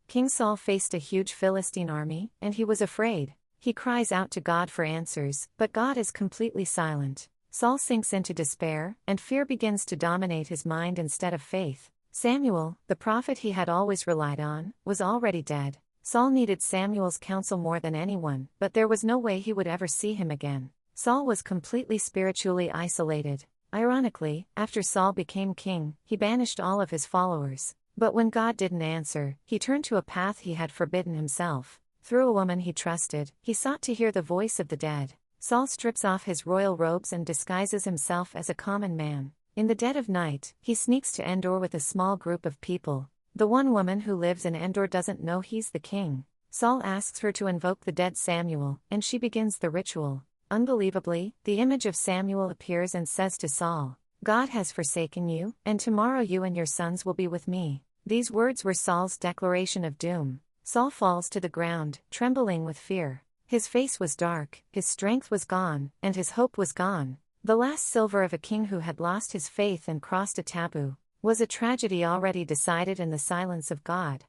King Saul faced a huge Philistine army, and he was afraid. He cries out to God for answers, but God is completely silent. Saul sinks into despair, and fear begins to dominate his mind instead of faith. Samuel, the prophet he had always relied on, was already dead. Saul needed Samuel's counsel more than anyone, but there was no way he would ever see him again. Saul was completely spiritually isolated. Ironically, after Saul became king, he banished all of his followers. But when God didn't answer, he turned to a path he had forbidden himself. Through a woman he trusted, he sought to hear the voice of the dead. Saul strips off his royal robes and disguises himself as a common man. In the dead of night, he sneaks to Endor with a small group of people. The one woman who lives in Endor doesn't know he's the king. Saul asks her to invoke the dead Samuel, and she begins the ritual. Unbelievably, the image of Samuel appears and says to Saul, "God has forsaken you, and tomorrow you and your sons will be with me." These words were Saul's declaration of doom. Saul falls to the ground, trembling with fear. His face was dark, his strength was gone, and his hope was gone. The last silver of a king who had lost his faith and crossed a taboo was a tragedy already decided in the silence of God.